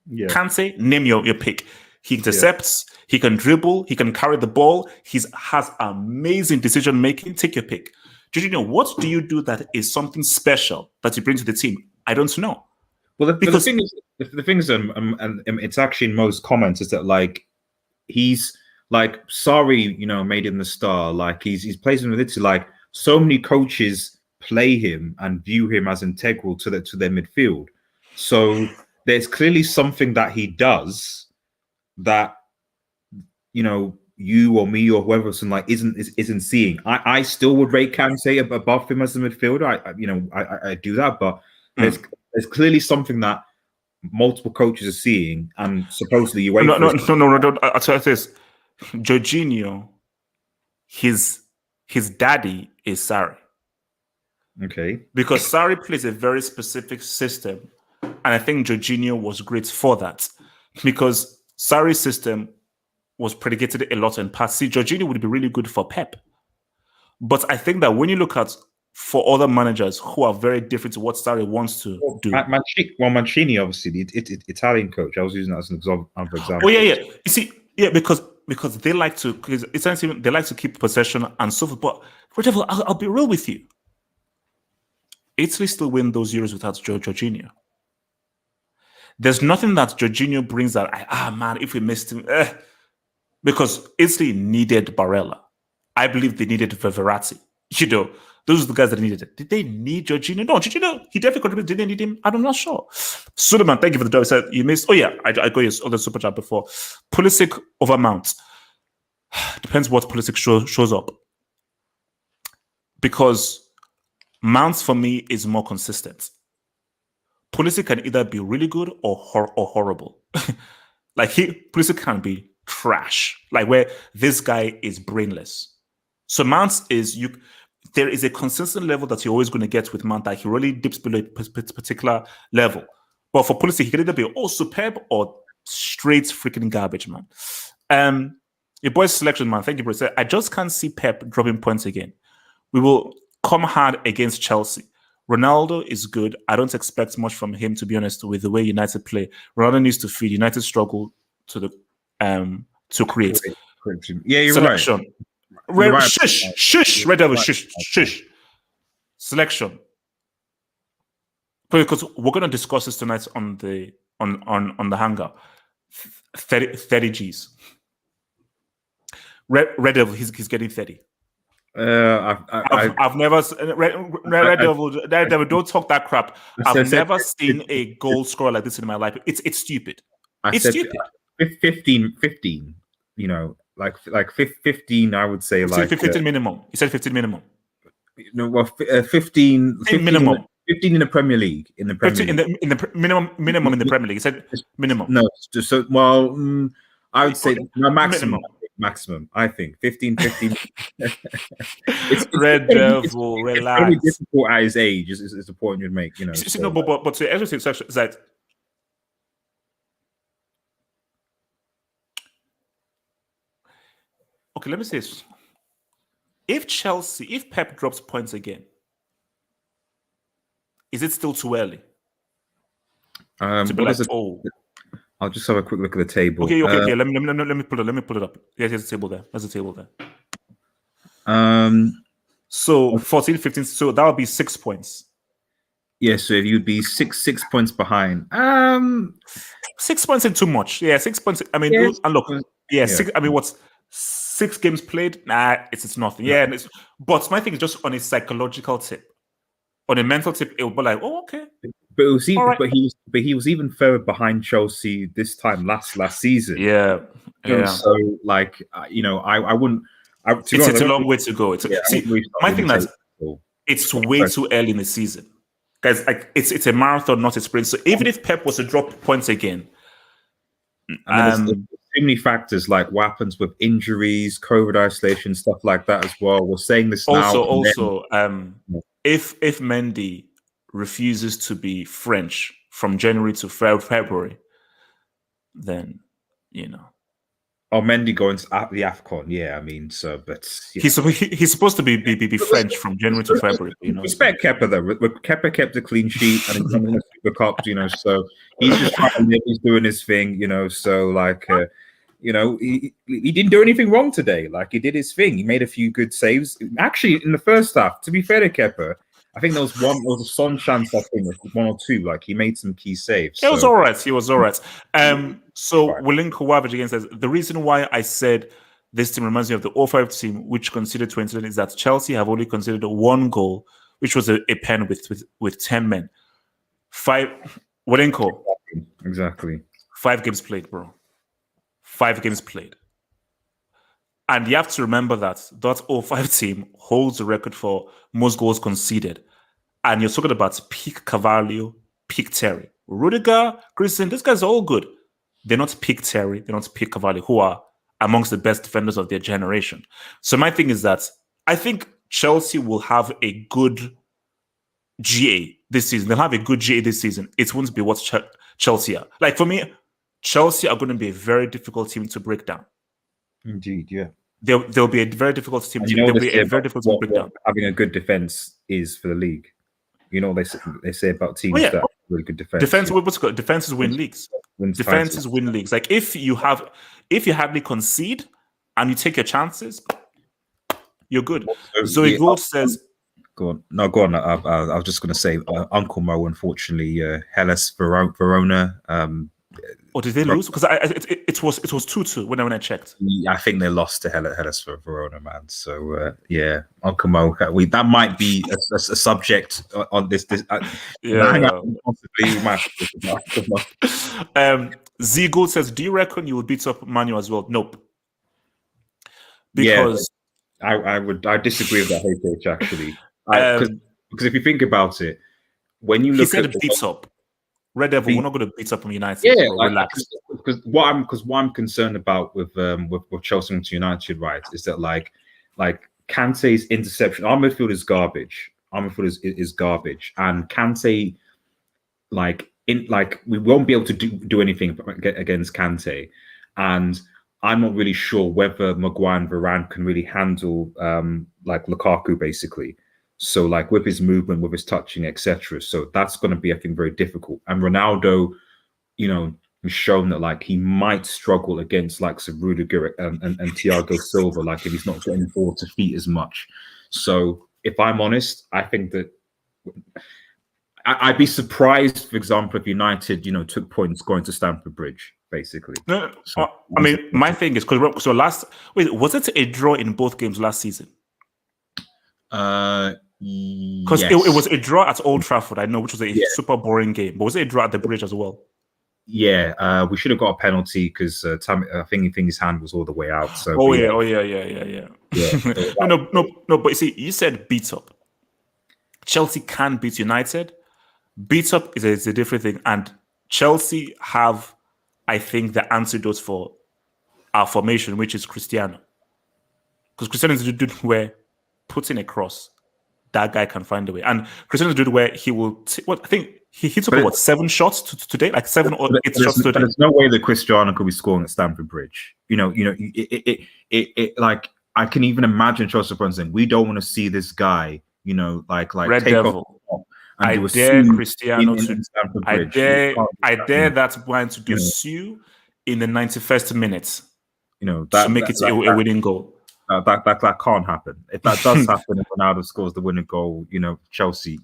Yeah.
Kante, name your pick. He intercepts, he can dribble, he can carry the ball, he has amazing decision making. Take your pick. Jorginho, what do you do that is something special that you bring to the team? I don't know.
Well, the thing is, and it's actually in most comments is that like he's like sorry, made him the star. Like he's plays with it. Like so many coaches play him and view him as integral to their midfield. So there's clearly something that he does that you or me or whoever isn't seeing. I still would rate Kante above him as a midfielder. I do that, but there's clearly something that multiple coaches are seeing, and supposedly
no. I'll tell you this: Jorginho, his daddy is Sarri.
Okay,
because Sarri plays a very specific system, and I think Jorginho was great for that because Sarri's system was predicated a lot in pass. See, Jorginho would be really good for Pep. But I think that when you look at for other managers who are very different to what Sarri wants to do.
Mancini, obviously, the Italian coach. I was using that as an example.
Oh yeah. You see, because they like to, they like to keep possession and so forth. But whatever, I'll be real with you. Italy still win those Euros without Jorginho. There's nothing that Jorginho brings that man, if we missed him, because Italy needed Barella. I believe they needed Verratti. Those are the guys that needed it. Did they need Jorginho? No, Jorginho, he definitely contributed. Did they need him? I'm not sure. Suleiman, thank you for the job. He said you missed. Oh yeah, I got your other super chat before. Pulisic over Mount. Depends what Pulisic shows up. Because Mount for me is more consistent. Pulisic can either be really good or horrible. Pulisic can be trash. Like where this guy is brainless. So Mount is there is a consistent level that you're always going to get with Mount that he really dips below a particular level. But for Pulisic, he can either be superb or straight freaking garbage, man. Your boy's selection, man. Thank you, bro. I just can't see Pep dropping points again. We will come hard against Chelsea. Ronaldo is good. I don't expect much from him, to be honest, with the way United play. Ronaldo needs to feed. United struggle to create.
Yeah, you're
selection.
Right.
Shush, Red Devil, shush. Selection. Because we're going to discuss this tonight on the hangout. 30 G's. Red Devil, he's getting 30. I've never Red Devil. Don't talk that crap. I've never seen a goal scorer like this in my life. It's stupid. It's stupid.
15. Like 15, I would say. Like
15 minimum. You said 15 minimum.
15
minimum.
15 in the Premier League. In the Premier
League. In the minimum in the Premier League. You said minimum.
No, I would say maximum. I think 15. it's
Red Devil, relax.
It's very difficult at his age. Is the point you'd make?
But to everything is that. Okay, let me say this. If Pep drops points again, is it still too early?
I'll just have a quick look at the table.
Okay. Let me pull it up. Yeah, there's a table there. There's a table there. So 14, 15. So that would be 6 points.
Yeah, so you'd be six points behind.
6 points ain't too much. Yeah, 6 points. I mean, and look, six. I mean, what's 6 games played? Nah, it's nothing. Yeah, but my thing is just on a psychological tip. On a mental tip, it will be like, oh, okay.
But it was even, right. but he was even further behind Chelsea this time last season.
Yeah.
So like, I wouldn't.
It's a long way to go. My thing is, it's way too early in the season, guys. Like, it's a marathon, not a sprint. So even if Pep was to drop points again,
and there's too many factors like what happens with injuries, COVID isolation, stuff like that as well. We're saying this now.
Also, if Mendy refuses to be French from January to February, then
Oh, Mendy going to the AFCON, yeah. I mean, so but
he's supposed to be French from January to February.
Respect Kepa though. Kepa kept a clean sheet, and Cup, so he's just trying to live, he's doing his thing, so like, he didn't do anything wrong today. Like, he did his thing. He made a few good saves. Actually, in the first half, to be fair to Kepa, I think there was a Son chance, I think, one or two. Like, he made some key saves.
He was all right. He was all right. So
Right.
Wilinko Wavage again says, the reason why I said this team reminds me of the 05 team, which conceded 20, is that Chelsea have only conceded one goal, which was a pen with 10 men. Wilinko.
Exactly.
5 games played, bro. 5 games played. And you have to remember that 05 team holds the record for most goals conceded. And you're talking about peak Carvalho, peak Terry. Rudiger, Christian, these guys are all good. They're not peak Terry, they're not peak Carvalho, who are amongst the best defenders of their generation. So my thing is that I think Chelsea will have a good GA this season. They'll have a good GA this season. It won't be what Chelsea are. Like, for me, Chelsea are going to be a very difficult team to break down.
Indeed, yeah.
They'll be a very difficult team. They'll be a very difficult team to break down.
Having a good defense is for the league. They say about teams that have really good defense.
Defenses win leagues. Defenses win leagues. Like, if you hardly concede and you take your chances, you're good. Zoe Gold says,
Go on. No, go on. I was just going to say, Uncle Mo, unfortunately, Hellas Verona.
Or did they lose? Because it was 2-2 when I checked.
I think they lost to Hellas Verona, man. So yeah, Uncle Mo, that might be a subject on this.
Possibly. Z Gold says, "Do you reckon you will beat up Manu as well?" Nope. Because
I disagree with that HH actually. Because if you think about it, when you look
at beat up. Red Devil, we're not going to beat up on United.
Yeah,
relax.
Because what I'm concerned about with Chelsea to United, right, is that like Kante's interception, our midfield is garbage. Our midfield is garbage, and Kante, we won't be able to do anything against Kante, and I'm not really sure whether Maguire and Varane can really handle like Lukaku basically. So like with his movement, with his touching, etc. So that's going to be, I think, very difficult. And Ronaldo, has shown that like he might struggle against like Rudiger and Thiago Silva, like if he's not getting forward to feet as much. So if I'm honest, I think that I'd be surprised, for example, if United, took points going to Stamford Bridge, basically.
No, so, I mean, my thing is because was it a draw in both games last season? Because it was a draw at Old Trafford, I know, which was a super boring game. But was it a draw at the Bridge as well?
Yeah, we should have got a penalty because I think his hand was all the way out. So
yeah. No. But you see, you said beat up. Chelsea can beat United. Beat up is a different thing, and Chelsea have, I think, the antidote for our formation, which is Cristiano. Because Cristiano is the dude where putting a cross, that guy can find a way. And Cristiano is the dude where he will. I think he took 7 shots today, like 7 or 8 shots today.
There's no way that Cristiano could be scoring at Stamford Bridge. Like I can even imagine Chelsea fans saying, "We don't want to see this guy." Like
Red
take
Devil. I dare Cristiano to. I dare that man to do Sue in the 91st minute. To make it a winning goal.
That can't happen. If that does happen, if Ronaldo scores the winning goal, Chelsea.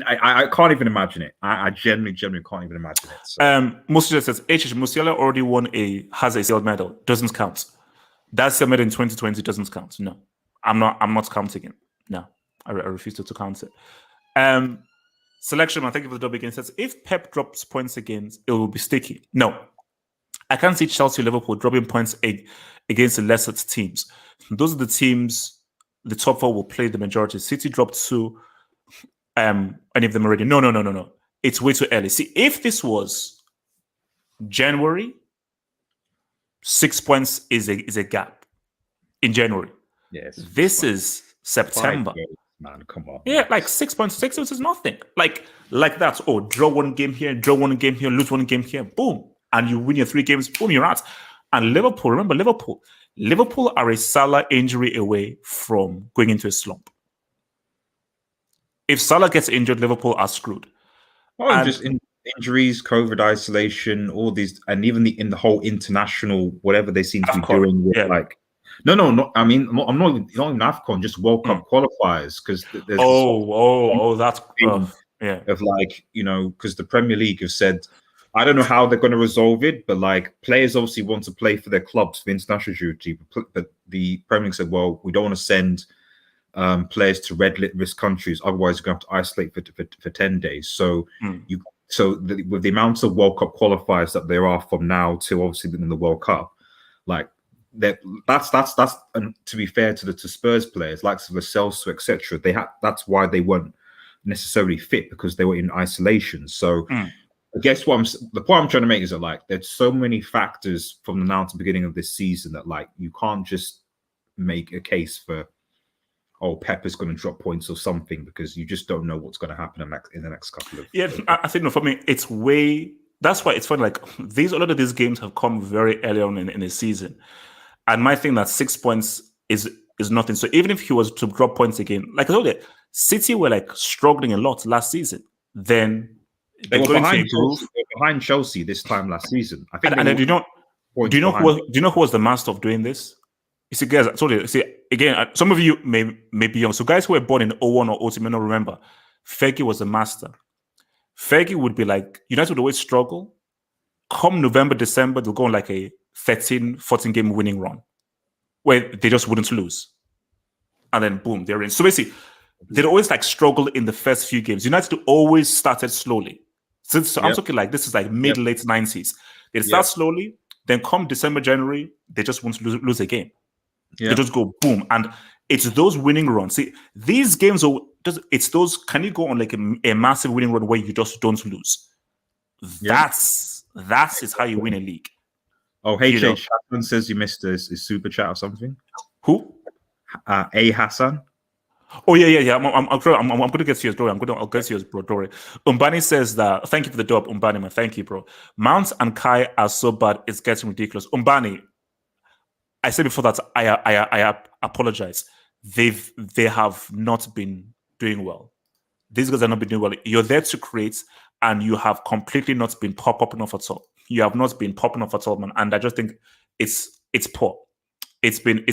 I can't even imagine it. I genuinely can't even imagine it. So.
Musiala says Musiala already has a silver medal. Doesn't count. That silver medal in 2020 doesn't count. No, I'm not counting it. No, I refuse to count it. Selection, thank you for the double again. Says if Pep drops points again, it will be sticky. No, I can't see Chelsea, Liverpool dropping points against the lesser teams. Those are the teams. The top 4 will play the majority. City dropped 2. Any of them already? No. It's way too early. See, if this was January, 6 points is a gap in January.
Yes.
This is September.
Man, come on.
Yeah, like 6 points. 6 points is nothing. Like that. Oh, draw 1 game here, draw 1 game here, lose 1 game here. Boom. And you win your 3 games. Boom, you're out. And Liverpool, remember Liverpool are a Salah injury away from going into a slump. If Salah gets injured, Liverpool are screwed.
Oh, and just injuries, COVID isolation, all these, and even in the whole international whatever they seem to be doing with like. No, not. I mean, I'm not even AFCON, just World Cup qualifiers, because there's
that's
of like, you know, because the Premier League have said, I don't know how they're going to resolve it, but like players obviously want to play for their clubs for international duty, but the Premier League said, well, we don't want to send players to red risk countries, otherwise you're going to have to isolate for 10 days. So with the amount of World Cup qualifiers that there are from now to obviously in the World Cup, like that's and to be fair to Spurs players like Lo Celso, etc., that's why they weren't necessarily fit, because they were in isolation. So I guess the point I'm trying to make is that like there's so many factors from the now to the beginning of this season that like you can't just make a case for, oh, Pepper's going to drop points or something, because you just don't know what's going to happen in the next couple of.
Yeah, I think for me it's way. That's why it's funny. Like a lot of these games have come very early on in the season, and my thing that 6 points is nothing. So even if he was to drop points again, like I told you, City were like struggling a lot last season. Then
they were behind Chelsea this time last season. I think.
And do you know who was the master of doing this? You see, guys, I told you. See, again, some of you may be young. So guys who were born in 01 or 02 may not remember. Fergie was the master. Fergie would be like, United would always struggle. Come November, December, they'll go on like a 13, 14 game winning run where they just wouldn't lose. And then boom, they're in. So basically, they'd always like struggle in the first few games. United always started slowly. So I'm talking like this is like mid-late 90s. They start slowly, then come December, January, they just won't lose a game. They just go boom. And it's those winning runs. See, these games it's those, can you go on like a massive winning run where you just don't lose? That's is how you win a league.
Oh, hey, Hassan says you missed his super chat or something.
Who?
A Hassan.
Oh yeah. I'm going to get to yours, bro. I'll get to yours, bro. Dory. Umbani says that. Thank you for the dub, Umbani, man. Thank you, bro. Mount and Kai are so bad, it's getting ridiculous. Umbani, I said before that I apologize. They have not been doing well. These guys have not been doing well. You're there to create, and you have completely not been popping off at all. You have not been popping off at all, man. And I just think it's poor. It's been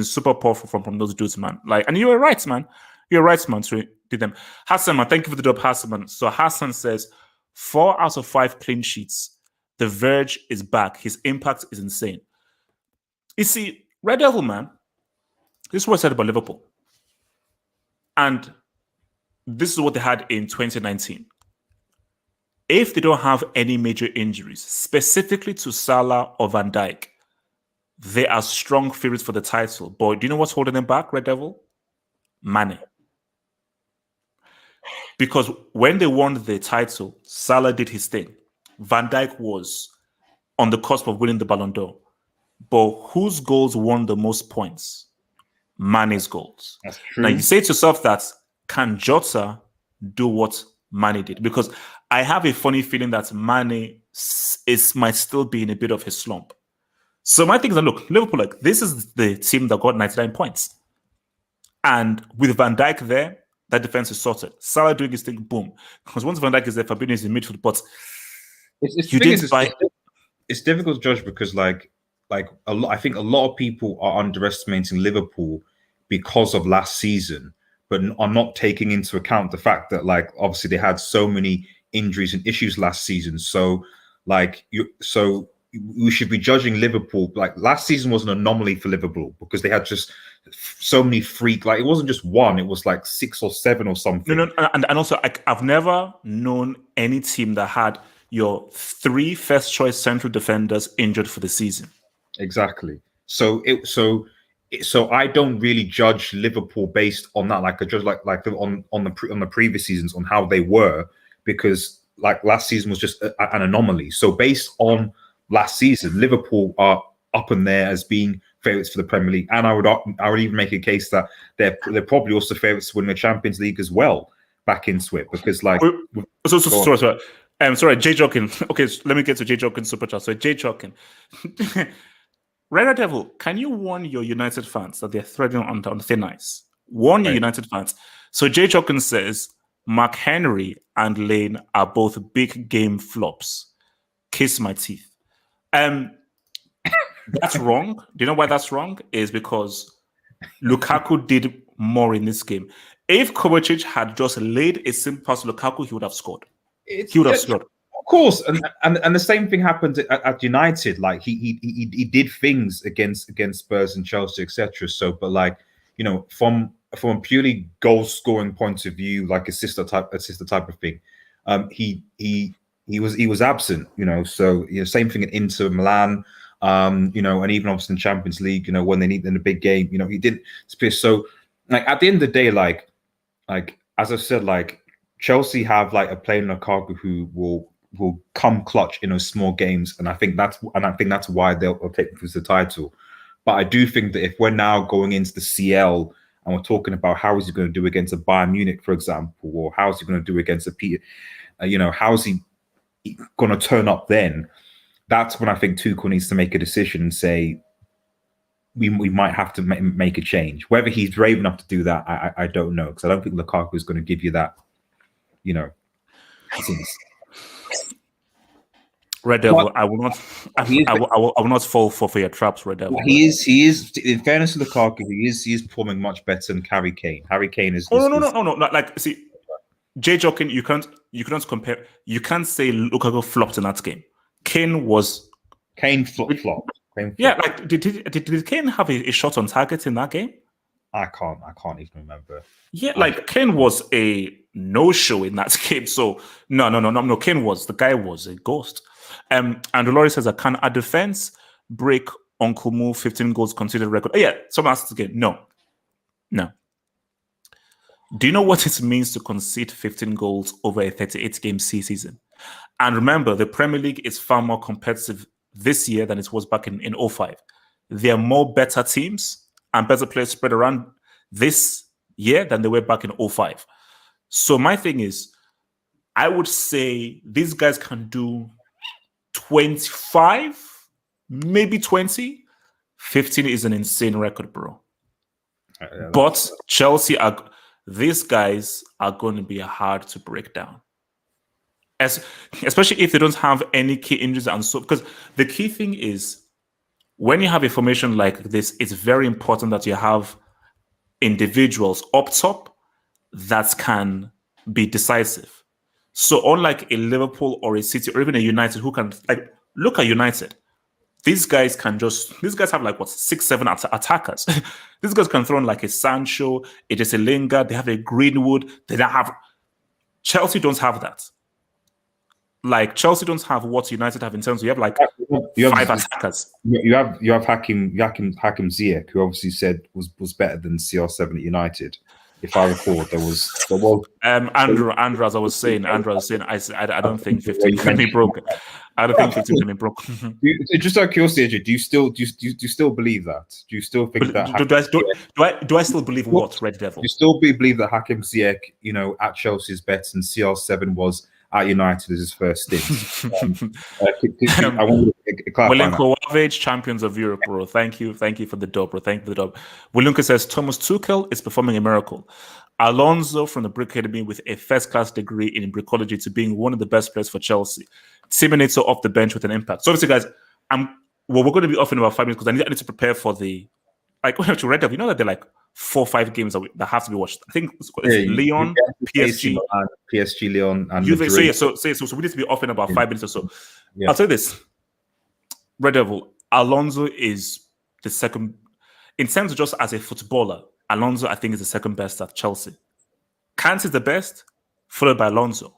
super poor from those dudes, man. Like, and you were right, man. You're right, man. To do them, Hassan, man. Thank you for the dub, Hassan, man. So Hassan says 4 out of 5 clean sheets. The Verge is back. His impact is insane. You see, Red Devil, man, this is what I said about Liverpool. And this is what they had in 2019. If they don't have any major injuries, specifically to Salah or Van Dijk, they are strong favorites for the title. But do you know what's holding them back, Red Devil? Money. Because when they won the title, Salah did his thing. Van Dijk was on the cusp of winning the Ballon d'Or. But whose goals won the most points? Mane's goals.
That's true.
Now you say to yourself that, can Jota do what Mane did? Because I have a funny feeling that Mane might still be in a bit of his slump. So my thing is that, look, Liverpool, like, this is the team that got 99 points. And with Van Dijk there, that defense is sorted. Salah doing his thing, boom. Because once Van Dijk is there, Fabinho is in midfield. But
it's difficult to judge because, I think a lot of people are underestimating Liverpool because of last season, but are not taking into account the fact that, like, obviously they had so many injuries and issues last season. So we should be judging Liverpool. Like, last season was an anomaly for Liverpool because they had just so many freak. Like, it wasn't just one; it was like 6 or 7 or something.
No, and also I've never known any team that had your 3 first-choice central defenders injured for the season.
Exactly. So I don't really judge Liverpool based on that. Like, I judge on the previous seasons on how they were, because like last season was just an anomaly. So based on last season, Liverpool are up in there as being favourites for the Premier League, and I would even make a case that they're probably also favourites to win the Champions League as well back into it, because like.
Sorry, Jay Jokin. Okay, so let me get to Jay Jokin super chat. So Jay Jokin. Red Devil, can you warn your United fans that they're threading on thin ice? Warn your United fans. So Jay Jokin says, Mark Henry and Lane are both big game flops. Kiss my teeth. That's wrong. Do you know why that's wrong? Is because Lukaku did more in this game. If Kovacic had just laid a simple pass to Lukaku, he would have scored. He would have scored.
Of course, and the same thing happened at United. Like he did things against Spurs and Chelsea, etc. So, but like, you know, from a purely goal scoring point of view, like assist type of thing, he was absent. You know, so same thing at Inter Milan. You know, and even obviously in Champions League, you know, when they need in a big game, you know, he didn't appear. So, like at the end of the day, like as I said, like Chelsea have like a player in Lukaku who will come clutch in those small games, and I think that's why they'll take them to the title. But I do think that if we're now going into the CL and we're talking about how is he going to do against a Bayern Munich, for example, or how is he going to do against a Peter, you know, how is he going to turn up then? That's when I think Tuchel needs to make a decision and say we might have to make a change. Whether he's brave enough to do that, I don't know, because I don't think Lukaku is going to give you that, you know.
Red Devil, I will not. I will not fall for your traps, Red Devil.
He is. In fairness to Lukaku, he is performing much better than Harry Kane. Harry Kane is.
No. Like, see, Jay Jokin, you can't compare. You can't say Lukaku flopped in that game. Kane
flopped.
Yeah, like did Kane have a shot on target in that game?
I can't even remember.
Yeah, like Kane was a no-show in that game. So no. The guy was a ghost. And Dolores says, can a defense break Uncle Mo 15 goals considered record? Oh, yeah, someone asked again. No. Do you know what it means to concede 15 goals over a 38-game season? And remember, the Premier League is far more competitive this year than it was back in 05. There are more better teams and better players spread around this year than they were back in 05. So my thing is, I would say these guys can do 25, maybe 20. 15 is an insane record, bro. But Chelsea these guys are going to be hard to break down. Especially if they don't have any key injuries and so, because the key thing is when you have a formation like this, it's very important that you have individuals up top that can be decisive. So unlike a Liverpool or a City or even a United who can, like, look at United. These guys have like 6-7 attackers. These guys can throw in like a Sancho, a Jesse Lingard, they have a Greenwood, Chelsea don't have that. Like Chelsea don't have what United have in terms of you have like five attackers.
You have Hakim Ziyech, who obviously said was better than CR7 at United. If I recall, there was
Andrew, as I was saying, I don't think 15 can be broken. I don't think 15 can be broken.
Just out of curiosity, do you still believe that? Do you still think that?
Do I still believe what, Red Devil?
Do you still believe that Hakim Ziyech, you know, at Chelsea is better than CR7 was at United as his first stint? I want to clarify
William champions of Europe, bro. Thank you for the dub, bro. Thank you for the dub. William says Thomas Tuchel is performing a miracle. Alonso from the Brick Academy with a first-class degree in brickology to being one of the best players for Chelsea. Simenator off the bench with an impact. So obviously, guys, we're going to be off in about 5 minutes because I need to prepare for the when you read up. You know that they're like 4 or 5 games that have to be watched. I think it's Lyon, PSG,
Lyon, and
Juve. So we need to be off in about 5 minutes or so. Yeah. I'll tell you this, Red Devil. Alonso is the second in terms of just as a footballer. Alonso, I think, is the second best at Chelsea. Kante is the best, followed by Alonso.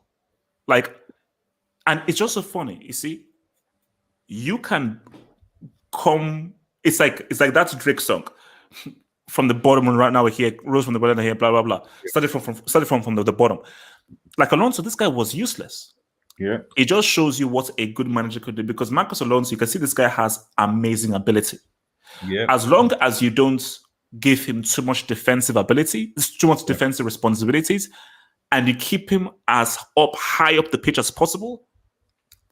And it's just so funny. You see, you can come. It's like that Drake song. From the bottom, and right now we're here, rose from the bottom here, blah blah blah. Started from the bottom. Like Alonso, this guy was useless.
Yeah,
it just shows you what a good manager could do. Because Marcos Alonso, you can see this guy has amazing ability.
Yeah,
as long as you don't give him too much defensive ability, too much defensive responsibilities, and you keep him as high up the pitch as possible.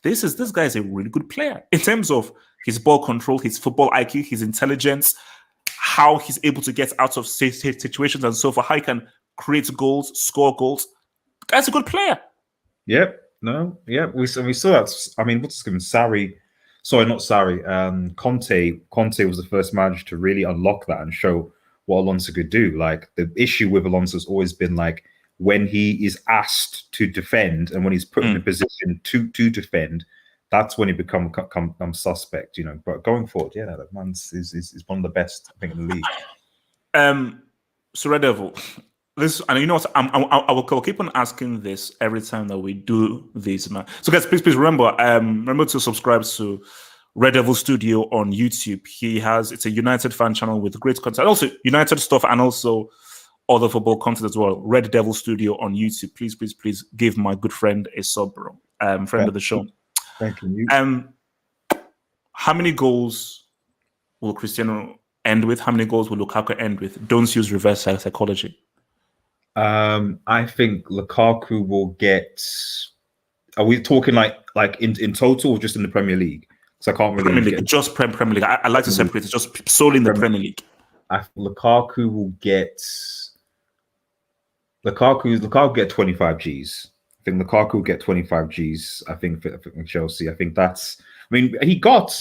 This guy is a really good player in terms of his ball control, his football IQ, his intelligence, how he's able to get out of situations and so forth, how he can create goals, score goals. Guy's a good player.
Yep. No. Yeah. We saw that. I mean, what's his name? Sarri. Sorry, not Sarri. Conte. Conte was the first manager to really unlock that and show what Alonso could do. Like the issue with Alonso has always been like when he is asked to defend and when he's put in a position to defend, that's when he becomes suspect. You know. But going forward, yeah, that man is one of the best I think in the league.
So Red Devil. This, and you know what? I will keep on asking this every time that we do this, man. So, guys, please remember to subscribe to Red Devil Studio on YouTube. It's a United fan channel with great content, also United stuff, and also other football content as well. Red Devil Studio on YouTube. Please give my good friend a sub, bro. Friend of the show.
Thank you.
How many goals will Cristiano end with? How many goals will Lukaku end with? Don't use reverse psychology.
I think Lukaku will get. Are we talking like in total or just in the Premier League? Because I can't really
Premier League, just Premier League. I like to separate it just solely in the Premier League.
Lukaku will get. Lukaku get 25 Gs. I think Lukaku will get 25 Gs. I think for Chelsea. I think that's. I mean, he got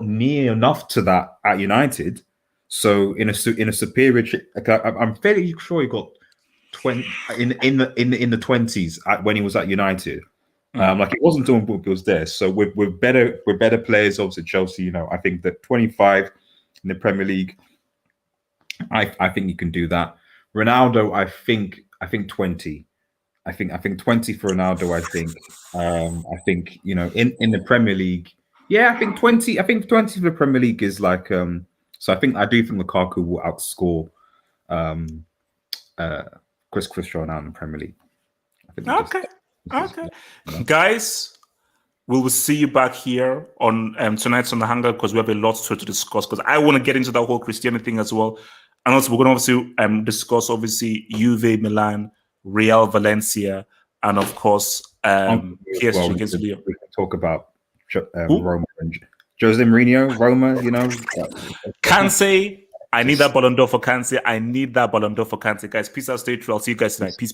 near enough to that at United. So in a superior, I'm fairly sure he got 20 in the 20s when he was at United. Like it wasn't doing what he was there. So we're better players. Obviously Chelsea, you know, I think that 25 in the Premier League, I think you can do that. Ronaldo, I think 20. I think 20 for Ronaldo. I think you know in the Premier League, yeah, I think 20. I think 20 for the Premier League is like So I do think Lukaku will outscore Cristiano Ronaldo in the Premier League.
Okay. Guys, we will see you back here on tonight's on the Hangout because we have a lot to discuss. Because I want to get into that whole Cristiano thing as well, and also we're going to obviously discuss Juve, Milan, Real, Valencia, and of course PSG against Lyon.
We can talk about Roma and Jose Mourinho, Roma. You know,
Kante. I need that Ballon d'Or for Kante. Guys, peace out, stay true. I'll see you guys tonight. Peace.